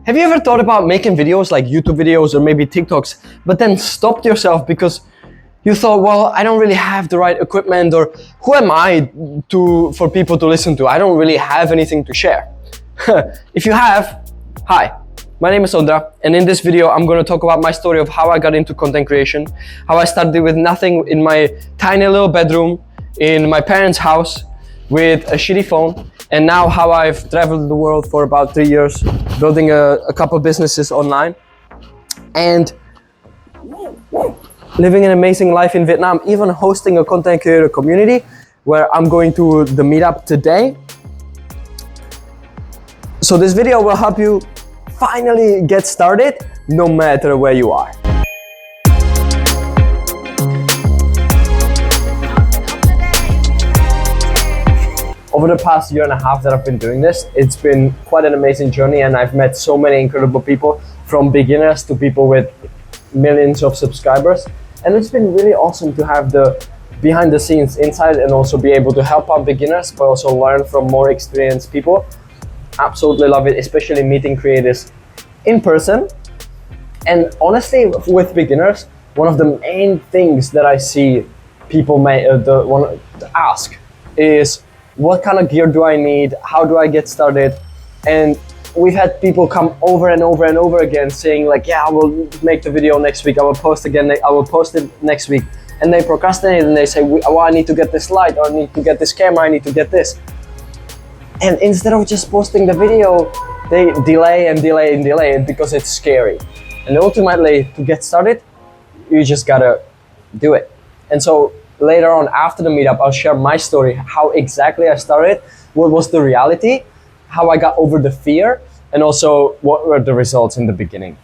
Have you ever thought about making videos like YouTube videos or maybe TikToks, but then stopped yourself because you thought, well, I don't really have the right equipment, or who am I for people to listen to? I don't really have anything to share. If you have, hi, my name is Ondra, and in this video I'm going to talk about my story of how I got into content creation, how I started with nothing in my tiny little bedroom in my parents' house with a shitty phone, and now how I've traveled the world for about 3 years building a couple businesses online and living an amazing life in Vietnam, even hosting a content creator community where I'm going to the meetup today. So this video will help you finally get started no matter where you are. Over the past year and a half that I've been doing this, it's been quite an amazing journey, and I've met so many incredible people, from beginners to people with millions of subscribers. And it's been really awesome to have the behind the scenes insight and also be able to help out beginners, but also learn from more experienced people. Absolutely love it, especially meeting creators in person. And honestly, with beginners, one of the main things that I see people ask is, what kind of gear do I need? How do I get started? And we've had people come over and over and over again saying like, yeah, I will make the video next week. I will post again. I will post it next week. And they procrastinate and they say, oh, I need to get this light, or I need to get this camera, I need to get this. And instead of just posting the video, they delay and delay and delay it because it's scary. And ultimately, to get started, you just gotta do it. And so later on, after the meetup, I'll share my story, how exactly I started, what was the reality, how I got over the fear, and also what were the results in the beginning.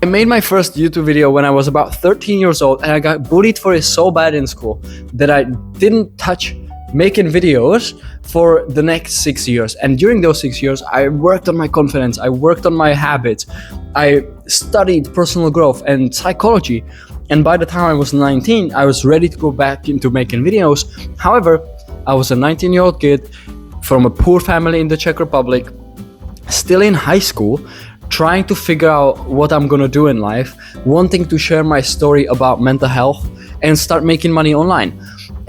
I made my first YouTube video when I was about 13 years old, and I got bullied for it so bad in school that I didn't touch making videos for the next 6 years. And during those 6 years, I worked on my confidence, I worked on my habits, I studied personal growth and psychology. And by the time I was 19, I was ready to go back into making videos. However, I was a 19-year-old kid from a poor family in the Czech Republic, still in high school, trying to figure out what I'm gonna do in life, wanting to share my story about mental health and start making money online.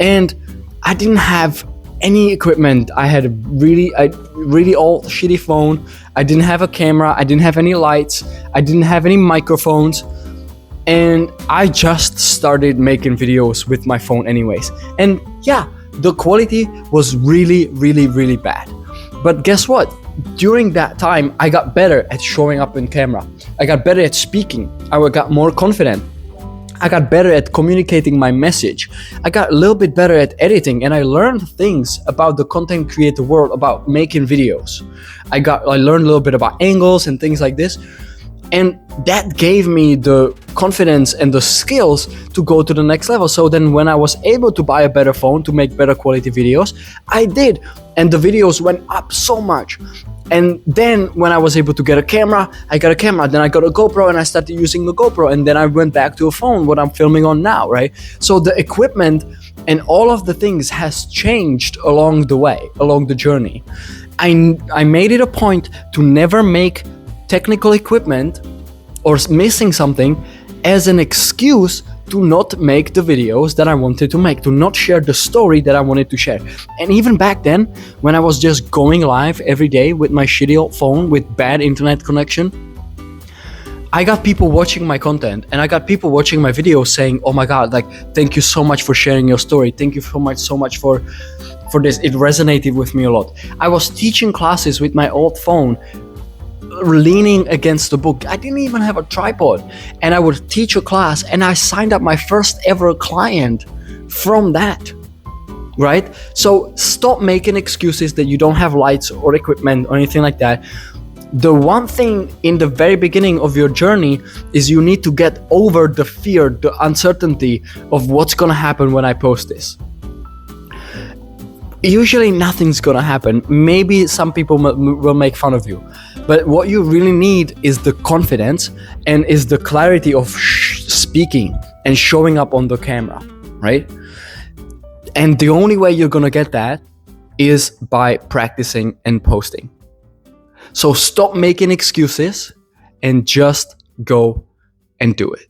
And I didn't have any equipment. I had a really old shitty phone. I didn't have a camera. I didn't have any lights. I didn't have any microphones. And I just started making videos with my phone anyways. And yeah, the quality was really bad. But guess what? During that time, I got better at showing up in camera. I got better at speaking. I got more confident. I got better at communicating my message. I got a little bit better at editing, and I learned things about the content creator world, about making videos. I learned a little bit about angles and things like this. And that gave me the confidence and the skills to go to the next level. So then when I was able to buy a better phone to make better quality videos, I did. And the videos went up so much. And then when I was able to get a camera, I got a camera. Then I got a GoPro and I started using the GoPro. And then I went back to a phone, what I'm filming on now, right? So the equipment and all of the things has changed along the way, along the journey. I made it a point to never make technical equipment or missing something as an excuse to not make the videos that I wanted to make, to not share the story that I wanted to share. And even back then, when I was just going live every day with my shitty old phone with bad internet connection, I got people watching my content, and I got people watching my videos saying, oh my God, like, thank you so much for sharing your story. Thank you so much for this. It resonated with me a lot. I was teaching classes with my old phone, leaning against the book. I didn't even have a tripod, and I would teach a class, and I signed up my first ever client from that, right? So stop making excuses that you don't have lights or equipment or anything like that. The one thing in the very beginning of your journey is you need to get over the fear, the uncertainty of what's gonna happen when I post this. Usually nothing's gonna happen. Maybe some people will make fun of you, but what you really need is the confidence and is the clarity of speaking and showing up on the camera, right? And the only way you're gonna get that is by practicing and posting. So stop making excuses and just go and do it.